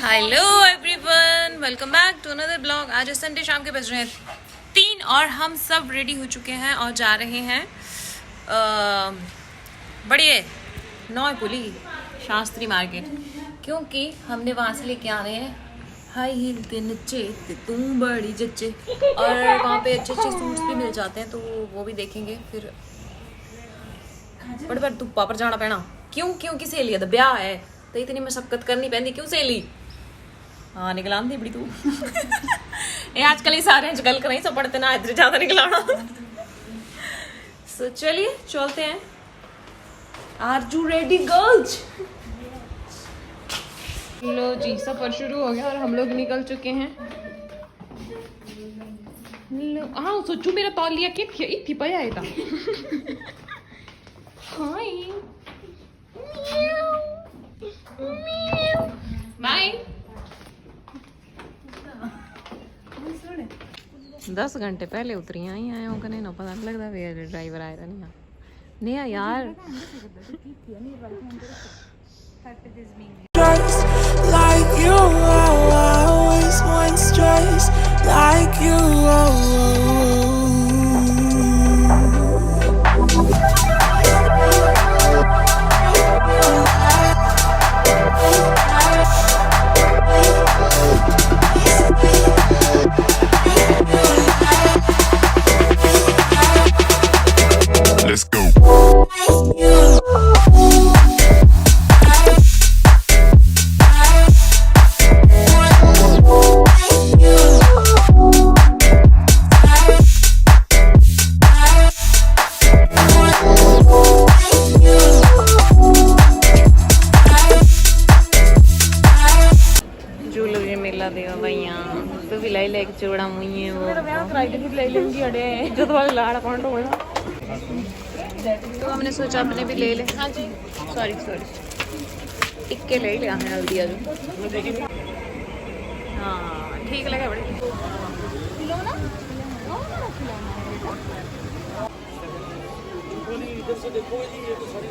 Hello everyone, welcome back to another blog. आज Sunday, शाम के बज रहे हैं 3 और हम सब रेडी हो चुके हैं और जा रहे हैं बड़े नौपुली शास्त्री मार्केट, क्योंकि हमने वहाँ से लेके आ रहे हैं हाई हील ते नच्चे ते तू बड़ी जच्चे, और वहाँ पे अच्छे अच्छे सूट्स भी मिल जाते हैं, तो वो भी देखेंगे। फिर बड़े बार धुप्पा पर जाना पैना क्योंकि सहेली दा ब्याह है तो इतनी मशक्कत करनी पैंदी क्यों सहेली। हाँ निकला दी बड़ी तू ये आजकल ही सारे गल करें सब पढ़ते ना इधर ज्यादा निकलाना। सो चलिए चलते हैं। Are you ready girls? लो जी, सफर शुरू हो गया और हम लोग निकल चुके हैं। हाँ सोचू मेरा तौलिया के इतनी पया है था। Hi bye. 10 घंटे पहले उतरी आई आए हो कने ना पता नहीं लगता वे ड्राइवर आया था नहीं यार। Like you, I always want stress. Like you, let's go. तो भी लाई लेके चूड़ा मुई वो मेरा ब्याह कराई के ले लेंगी अड़े जो तो लाड़ा पॉइंट होगा, तो हमने सोचा अपने भी ले ले। हाँ जी सॉरी टिक्के ले लिया है हल्दी आज। हाँ ठीक लगा बड़े। इधर से देखो जी, ये तो सारी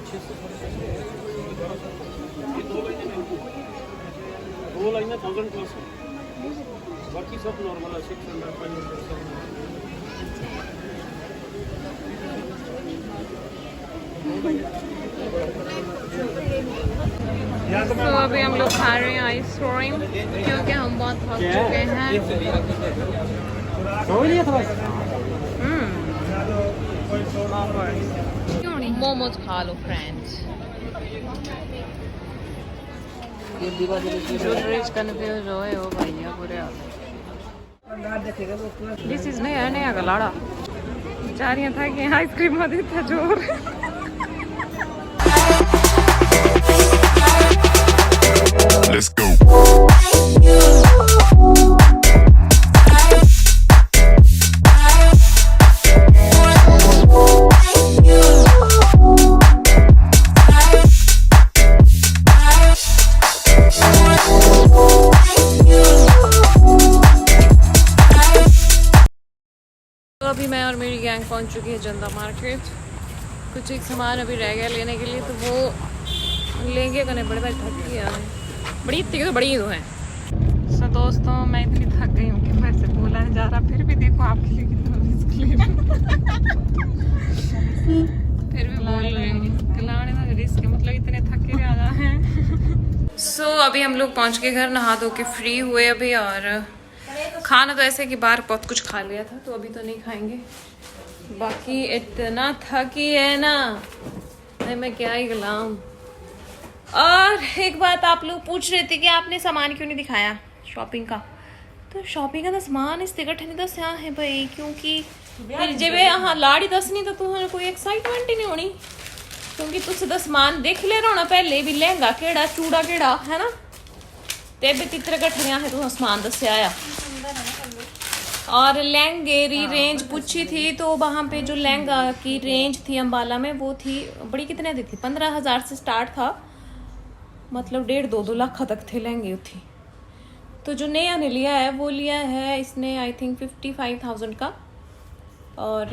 2 लाइनें 1000 प्लस है, बाकी सब नॉर्मल है 600 500 तो अभी हम लोग खा रहे हैं आइसक्रीम क्योंकि हम बहुत थक चुके हैं। मोमोज खा लो फ्रेंड्स। कंफ्यूज हो भैया पूरे हाल। दिस इज नया गलाड़ा बेचारियां था कि आइसक्रीम में देता जोर। let's go. तो अभी मैं और मेरी गैंग पहुंच चुकी है जनता मार्केट। कुछ एक सामान अभी रह गया लेने के लिए, तो वो लेंगे कने। बड़े भाई थक गया है, बड़ी इतनी तो बड़ी तो है। सो दोस्तों मैं इतनी थक गई हूँ कि मैं से बोला नहीं जा रहा, फिर भी देखो आपके लिए कितना रिस्क ले रही हूँ। फिर भी बोल रही हूँ खिलाने का रिस्क, मतलब इतने थके ज्यादा हैं। सो अभी हम लोग पहुँच के घर, नहा धो के फ्री हुए अभी, और खाना तो ऐसे कि बाहर बहुत कुछ खा लिया था तो अभी तो नहीं खाएंगे। बाकी इतना थकी है ना, मैं क्या ही गलाऊं। और एक बात आप लोग पूछ रहे थे कि आपने सामान क्यों नहीं दिखाया शॉपिंग का, तो शॉपिंग का तो सामान इस टिकट नहीं दस यहाँ है भाई, क्योंकि फिर जब हाँ लाड़ी दसनी तो तुम्हें कोई एक्साइटमेंट ही नहीं होनी, क्योंकि तुझसे तो सामान देख ले रहा पहले भी, लहंगा केड़ा चूड़ा केड़ा है ना, तेबे तितर कठिया है तुम सामान दस आया। और लहंगे री रेंज पूछी थी तो वहाँ पे जो लहंगा की रेंज थी अम्बाला में वो थी बड़ी, कितने दी थी, 15,000 से स्टार्ट था, मतलब 1.5-2 लाख तक थे लहंगे थी। तो जो नया ने लिया है वो लिया है इसने आई थिंक 55,000 का, और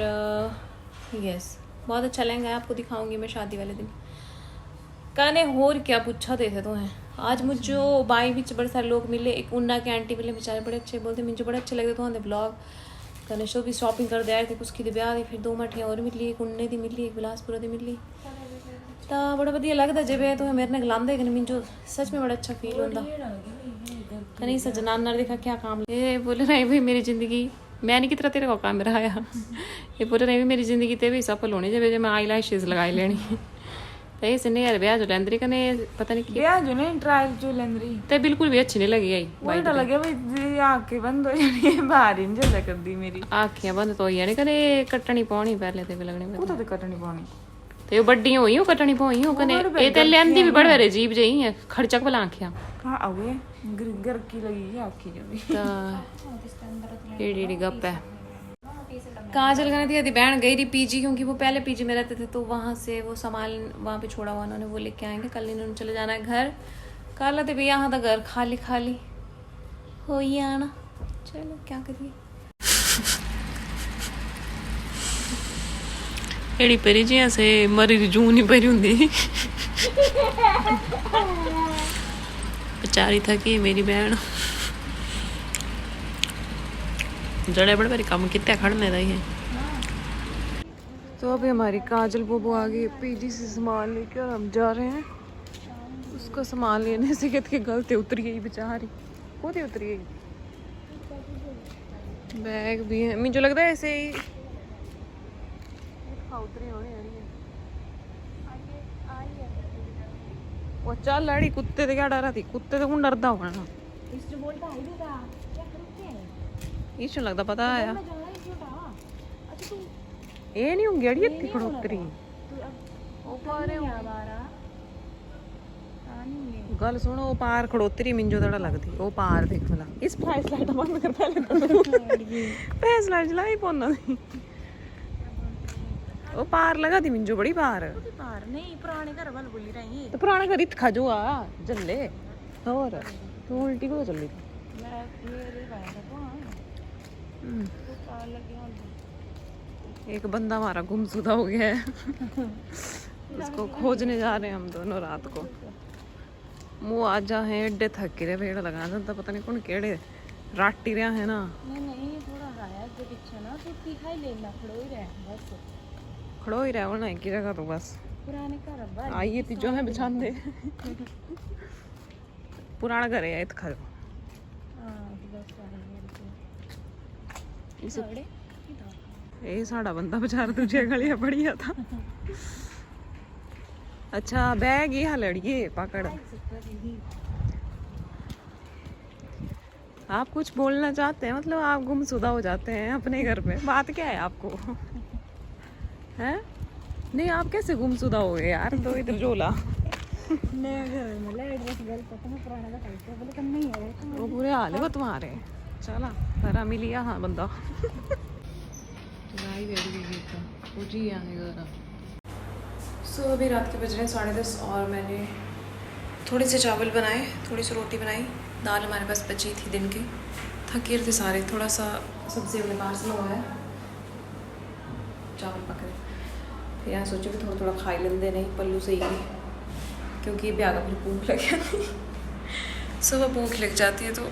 यस बहुत अच्छा लहंगा है, आपको दिखाऊंगी मैं शादी वाले दिन। कहने होर क्या पूछा थे तुम्हें, आज मुझे बाई विच बड़े सारे लोग मिले, एक उन्ना के आंटी मिले, बेचारे बड़े अच्छे बोलते, मुझे बड़े अच्छे लगे तो आंदे ब्लॉग कने शो भी शॉपिंग कर दे आए थे कुछ की ब्याह दी, फिर 2 मठियां और मिली, एक उन्ने दी मिली, एक बिलासपुर दी मिली, तो बड़ा बढ़िया लगता जब तो मेरे ने गलांदे कने मिंजो सच में बड़ा अच्छा फील होता कने इस जनाना देखा क्या काम ये बोले रहे भाई मेरी जिंदगी मैं नहीं कितना तेरे को काम रहा ये बोले रहे मेरी जिंदगी ते भी सफल होनी जब मैं आई लैशेस लगाई लेनी तो इस ने यार ब्याह जो लेंदरी कने पता नहीं क्या ब्याह जो नहीं ट्रायल जो लेंदरी ते बिल्कुल भी अच्छी नहीं लगी आई उल्टा लगे भाई आंखें बंद हो जानी बाहर ही नहीं चला कर दी मेरी आंखें बंद तो होई नहीं कने कटनी पानी पहले ते भी लगने में कुत्ते कटनी पानी ते वो बड्डी होई हो कटनी पाई हो कने ए ते लेंदी भी बड़े अजीब जई है खर्चक भला आंखें हां आवे गर की लगी है आंखें जो भी तो एडी गप है। काजल कहना थी यदि बहन गई रही पीजी क्योंकि वो पहले पीजी में रहते थे तो वहाँ से वो सामान वहाँ पे छोड़ा हुआ उन्होंने, वो लेके आएंगे कल इन्होंने चले जाना है घर। कल तो भैया यहाँ तो घर खाली खाली हो ही आना, चलो क्या करिए। एड़ी परी जी से मरी जू नहीं परी होंगी बेचारी थकी मेरी बहन जड़े बड़े बड़े काम कितने खड़ने रही है। तो अभी हमारी काजल बोबो आ गई पीजी से सामान लेकर हम जा रहे हैं। उसका सामान लेने से कहते गलती उतर गई बेचारी, खुद ही उतर गई। बैग भी है, मुझे लगता है ऐसे ही उतरी होनी वो चल लड़ी कुत्ते से क्या डरा थी, कुत्ते से कौन डरता होगा ना इसको लगता पता है ये नहीं होंगी अड़ी इतनी खड़ोतरी गल सुनो वो पार खड़ोतरी मिंजो तड़ा लगती वो पार देख भला इस फ्लैश लाइट बंद कर पहले फ्लैश लाइट जलाई पौना थी वो पार लगा थी मिंजो बड़ी पार नहीं पुराने घर वाल बोली रही तो पुराना घर इत खा जो आ जल्ले और तू उल्टी को चल रही थी एक बंदा हमारा गुमशुदा हो गया है उसको खोजने जा रहे हैं हम दोनों रात को। मुँह आज है एडे थके रहे भेड़ लगा था पता नहीं कौन केड़े राटी रहा है ना नहीं थोड़ा आया जो पीछे ना तो तीखा ही लेना खड़ो ही रहे बस खड़ो ही रहा होना है की जगह तो बस पुराने घर अब आइए तीजो है बिछान दे पुराना घर है इत खा ये साड़ा बंदा बेचारा तुझे गलिया बढ़िया था। अच्छा बैग ये लड़िए पकड़ आप कुछ बोलना चाहते हैं मतलब आप गुमशुदा हो जाते हैं अपने घर पे, बात क्या है आपको हैं? नहीं आप कैसे गुमशुदा हो गए यार, तो इधर झोला वो बुरे हाल है वो तुम्हारे चला हरा मिली हाँ बंदा सो अभी रात के बज रहे हैं 10:30 और मैंने थोड़े से चावल बनाए, थोड़ी सी रोटी बनाई, दाल हमारे पास बची थी दिन की, थके थे सारे, थोड़ा सा सब्जी हमने बाहर से मंगवाया, चावल पक रहे फिर यहाँ सोचे कि थोड़ा थोड़ा खा लेंदे नहीं पल्लू से ही क्योंकि ब्याह का फिर भूख लग गया सुबह भूख लग जाती है तो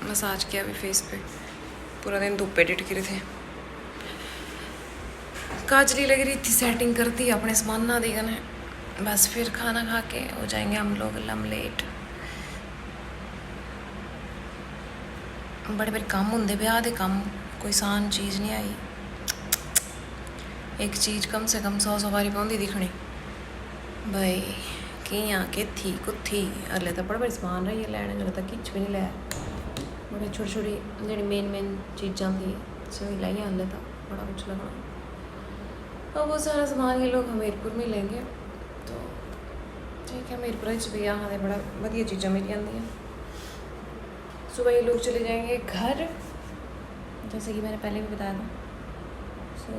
मसाज किया अभी फेस पे, पूरा दिन धूप पे टिटके रहे थे। काजली लग रही थी सेटिंग करती अपने सामान ना देगा ना, बस फिर खाना खा के हो जाएंगे हम लोग लम लेट। बड़े बड़े काम होंगे ब्याह दे काम, कोई आसान चीज़ नहीं आई, एक चीज़ कम से कम 100 बारी पौंदी दिखनी भाई कियां कित्थी कुत्थी हले तो बड़े बड़े समान रही है लैने जो तक किच भी नहीं लिया, बड़े छोटी छोटी जी मेन चीज़ां थी सही लाइया हले तो बड़ा कुछ लगना। और वो सारा सामान ये लोग हमीरपुर में लेंगे तो ठीक है, हमीरपुर भी यहाँ बड़ा वधिया चीज़ां मिल जाती। सुबह ये लोग चले जाएंगे घर जैसे कि मैंने पहले भी बताया था। सो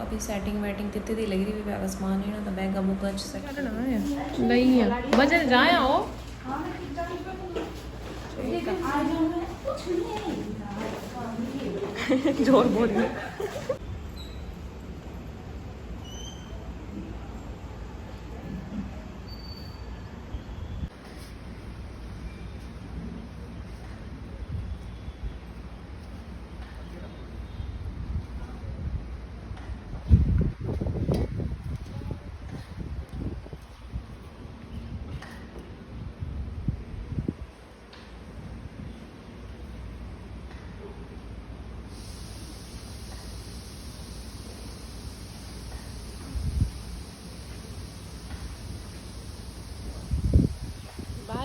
अभी सेटिंग वेटिंग कितनी दी लग रही है ब्याह समान है ना, तो बैग मुका नहीं है बजन जाए आओ जोर बोल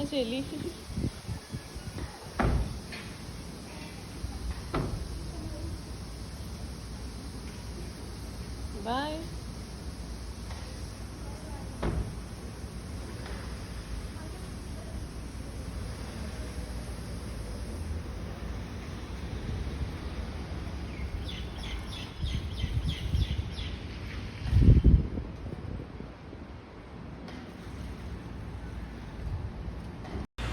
सहेली। बाय।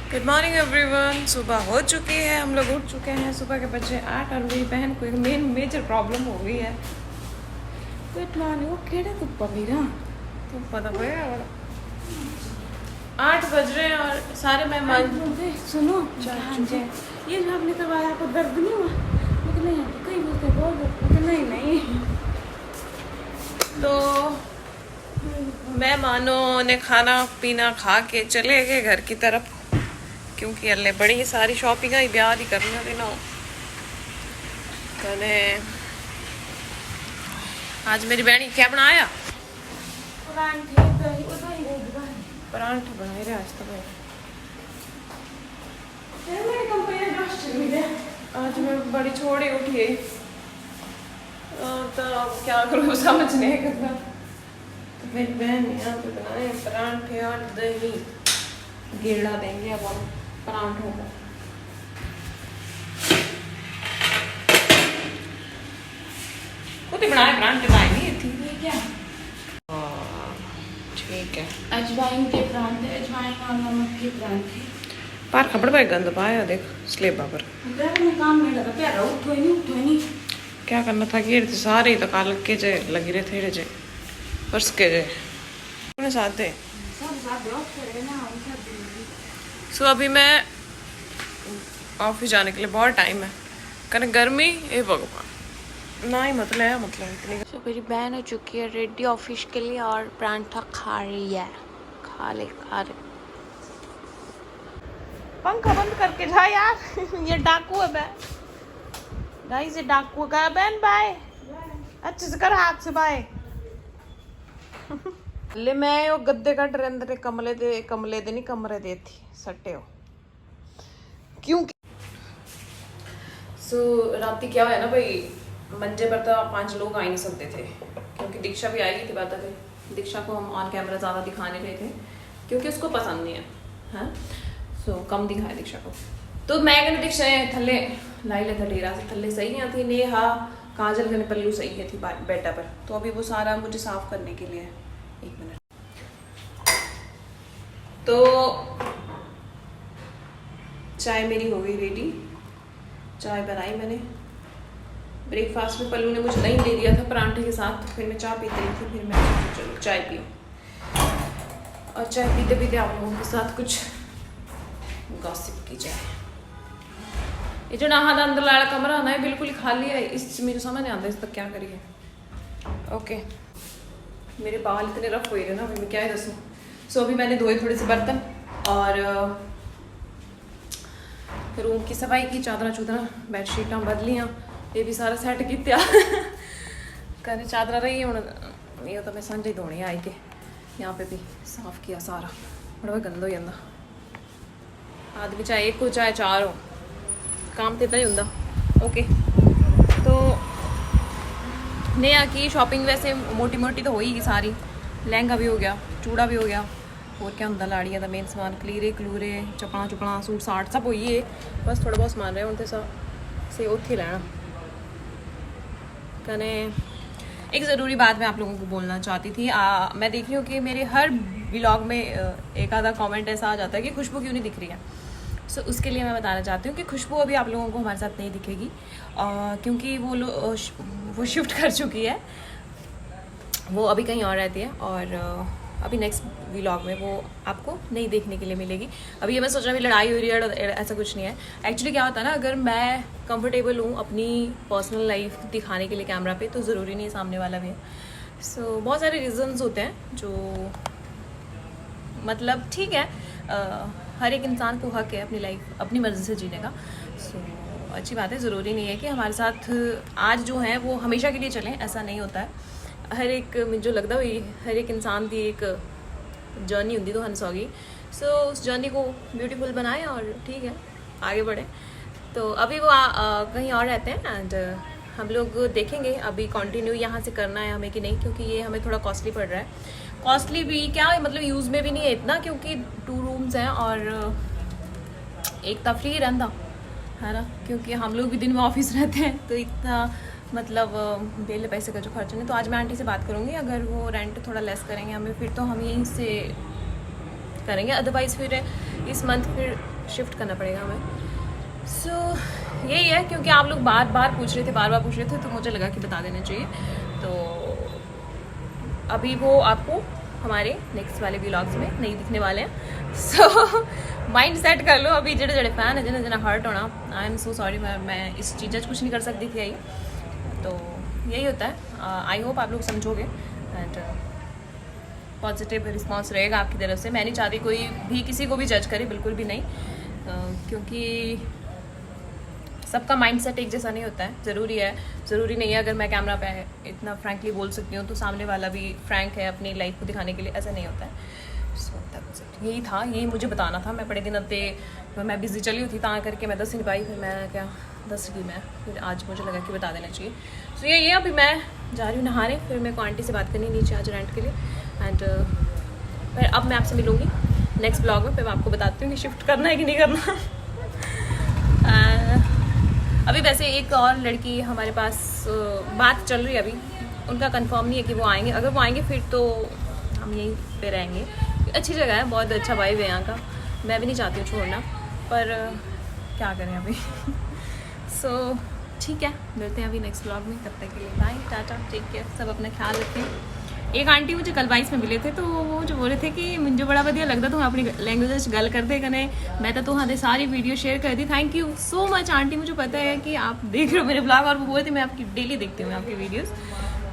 Good morning everyone. सुबह हो चुकी है, हम लोग उठ चुके हैं। सुबह के बजे 8 और मेरी बहन को एक मेजर प्रॉब्लम हो गई है। Good morning. वो केड़े तुप्पा मेरा तो पता पड़ेगा। 8 बज रहे हैं और सारे मेहमान। सुनो ये जो आपने करवाया आपको दर्द नहीं हुआ? लेकिन नहीं कई बोलते बहुत नहीं तो मेहमानों ने खाना पीना खा के चले गए घर की तरफ, क्योंकि अल्ले बड़ी सारी शॉपिंग ही ब्याह ही करना देना। कने आज मेरी बहनी क्या बनाया? परांठे बनाए रहे आज। तो आज मैं बड़ी छोड़ी उठी है तो क्या करूँ समझ नहीं करता। तो मेरी बहन यहाँ पे बनाए परांठे और दही। गिरना देंगे अब हम परांठों को। खुद ही बनाए परांठे, बनाए नहीं थी क्या? ठीक है। अजवाइन के परांठे, अजवाइन और नमक के परांठे। पर खबर भाई गंद पाया देख स्लेबा पर। काम नहीं लगा प्यारा। उठो ही नहीं क्या करना था कि सारे तो काल के जे लगी रहे थे जे फर्श के जे अपने साथ थे। सो अभी मैं ऑफिस जाने के लिए बहुत टाइम है। करें गर्मी ए भगवान ना ही मतलब इतनी। तो मेरी बहन हो चुकी है रेडी ऑफिस के लिए और परांठा खा रही है। खा ले। पंखा बंद करके जा यार। ये डाकू है बहन। गाइस ये डाकू का बहन। बाय अच्छे से कर, हाथ से बाय। ले मैं वो गद्दे का अंदर कमले दे नहीं कमरे दे थी सट्टे हो क्योंकि राती क्या है ना भाई, मंजे पर तो 5 लोग आ ही नहीं सकते थे, क्योंकि दीक्षा भी आई थी। बात है दीक्षा को हम ऑन कैमरा ज़्यादा दिखा नहीं रहे थे क्योंकि उसको पसंद नहीं है। हाँ कम दिखाए दीक्षा को। तो मैं कहने दीक्षा थले लाई लेता डेरा से थले सही नहीं आती। नेहा काजल कहने पल्लू सही है थी बेटा पर। तो अभी वो सारा मुझे साफ करने के लिए 1 मिनट। तो चाय मेरी हो गई रेडी। चाय बनाई मैंने। ब्रेकफास्ट में पल्लू ने मुझे दही दे दिया था परांठे के साथ। फिर मैं चाय पीती रही थी। फिर मैं चलो चाय पियो। और चाय पीते पीते आप लोगों के साथ कुछ गॉसिप की जाए। ये जो नहा अंदर लाड़ा कमरा ना है बिल्कुल ही खाली है। इस मेरे समझ नहीं आता इस तक क्या करिए। ओके मेरे बाल इतने रफ हुए ना मैं क्या ही दसूँ। सो अभी मैंने धोए थोड़े से बर्तन और रूम की सफाई की। चादरा चूदरा बेडशीटा बदलियाँ। ये भी सारा सैट किया। कहने चादरा रही हूँ ये तो मैं संजे धोनी आई के यहाँ पे भी साफ किया सारा। बड़ा गंदा हो जाता। आदमी चाहे 1 हो चाहे 4 हो काम तो इतना ही होंगे। ओके तो नेहा की शॉपिंग वैसे मोटी मोटी तो हो ही सारी। लहंगा भी हो गया, चूड़ा भी हो गया, और क्या होंगे लाड़ियाँ का मेन समान कलीरे कलूरे चपड़ा चुपड़ा सूट साट सब हो ही है। बस थोड़ा बहुत समान रहे हूँ तो सब से उत्थे लेना। कने एक ज़रूरी बात मैं आप लोगों को बोलना चाहती थी। मैं देख रही हूँ कि मेरे हर व्लॉग में एक आधा कमेंट ऐसा आ जाता है कि खुशबू क्यों नहीं दिख रही है। सो उसके लिए मैं बताना चाहती हूँ कि खुशबू अभी आप लोगों को हमारे साथ नहीं दिखेगी क्योंकि वो शिफ्ट कर चुकी है। वो अभी कहीं और रहती है और अभी नेक्स्ट व्लॉग में वो आपको नहीं देखने के लिए मिलेगी। अभी ये मैं सोच रहा हूँ लड़ाई हो रही है, ऐसा कुछ नहीं है। एक्चुअली क्या होता है ना, अगर मैं कंफर्टेबल हूँ अपनी पर्सनल लाइफ दिखाने के लिए कैमरा पे तो ज़रूरी नहीं सामने वाला भी है। सो बहुत सारे रीज़न्स होते हैं जो मतलब ठीक है, हर एक इंसान को हक है अपनी लाइफ अपनी मर्ज़ी से जीने का। सो अच्छी बात है, ज़रूरी नहीं है कि हमारे साथ आज जो है वो हमेशा के लिए चलें, ऐसा नहीं होता है। हर एक जो लगता हुई हर एक इंसान की एक जर्नी होंगी तो हंस होगी। सो उस जर्नी को ब्यूटीफुल बनाएं और ठीक है आगे बढ़ें। तो अभी वो कहीं और रहते हैं एंड हम लोग देखेंगे अभी कंटिन्यू यहाँ से करना है हमें कि नहीं, क्योंकि ये हमें थोड़ा कॉस्टली पड़ रहा है। कॉस्टली भी क्या मतलब यूज़ में भी नहीं है इतना, क्योंकि 2 रूम्स हैं और एक तफरी रहता है ना, क्योंकि हम लोग भी दिन में ऑफिस रहते हैं तो इतना मतलब बेले पैसे का जो खर्चा नहीं। तो आज मैं आंटी से बात करूँगी, अगर वो रेंट थोड़ा लेस करेंगे हमें फिर तो हम यहीं से करेंगे, अदरवाइज़ फिर इस मंथ फिर शिफ्ट करना पड़ेगा हमें। सो यही है, क्योंकि आप लोग बार बार पूछ रहे थे तो मुझे लगा कि बता देना चाहिए। तो अभी वो आपको हमारे नेक्स्ट वाले व्लॉग्स में नहीं दिखने वाले हैं। सो माइंड सेट कर लो अभी जेड़े जेड़े फैन है जिन्हें जिन्हें हर्ट होना, आई एम सो सॉरी। मैं इस चीज़ कुछ नहीं कर सकती थी आई, तो यही होता है। आई होप आप लोग समझोगे एंड पॉजिटिव रिस्पॉन्स रहेगा आपकी तरफ से। मैं नहीं चाहती कोई भी किसी को भी जज करे, बिल्कुल भी नहीं, क्योंकि सबका माइंडसेट एक जैसा नहीं होता है। ज़रूरी नहीं है अगर मैं कैमरा पे इतना फ्रैंकली बोल सकती हूँ तो सामने वाला भी फ्रैंक है अपनी लाइफ को दिखाने के लिए, ऐसा नहीं होता है। सो यही था, यही मुझे बताना था। मैं बड़े दिन अब मैं बिज़ी चली हुई थी ता करके मैं दस नहीं पाई, फिर मैं क्या दस की मैं फिर आज मुझे लगा कि बता देना चाहिए। सो ये अभी मैं जा रही हूँ नहाने, फिर मेरे को आंटी से बात करनी नीचे आज रेंट के लिए एंड फिर अब मैं आपसे मिलूँगी नेक्स्ट ब्लॉग में। फिर मैं आपको बताती हूँ कि शिफ्ट करना है कि नहीं करना। अभी वैसे एक और लड़की हमारे पास बात चल रही है, अभी उनका कंफर्म नहीं है कि वो आएंगे। अगर वो आएंगे फिर तो हम यहीं पे रहेंगे। अच्छी जगह है, बहुत अच्छा वाइब है यहाँ का, मैं भी नहीं चाहती हूँ छोड़ना, पर क्या करें अभी। सो ठीक है, मिलते हैं अभी नेक्स्ट ब्लॉग में। तब तक के लिए बाय, टाटा, टेक केयर, सब अपना ख्याल रखें। एक आंटी मुझे कल बाइस में मिले थे तो वो जो बोल रहे थे कि मुझे बड़ा बढ़िया लगता तू अपनी लैंग्वेज गल करते कने, मैं तो तुम्हारे सारी वीडियो शेयर कर दी। Thank you so much aunty, मुझे पता है कि आप देख रहे हो मेरे ब्लॉग और वो बोलते मैं आपकी डेली देखती हूँ आपकी वीडियोस,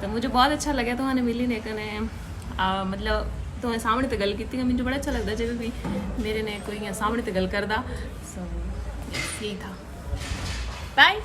तो मुझे बहुत अच्छा लगा तुम्हारे मिली ने कने मतलब तुम्हें सामने तो गल की मुझे बड़ा अच्छा लगता जब भी मेरे ने कोई सामने तो गल करदा। सो यही था, बाय।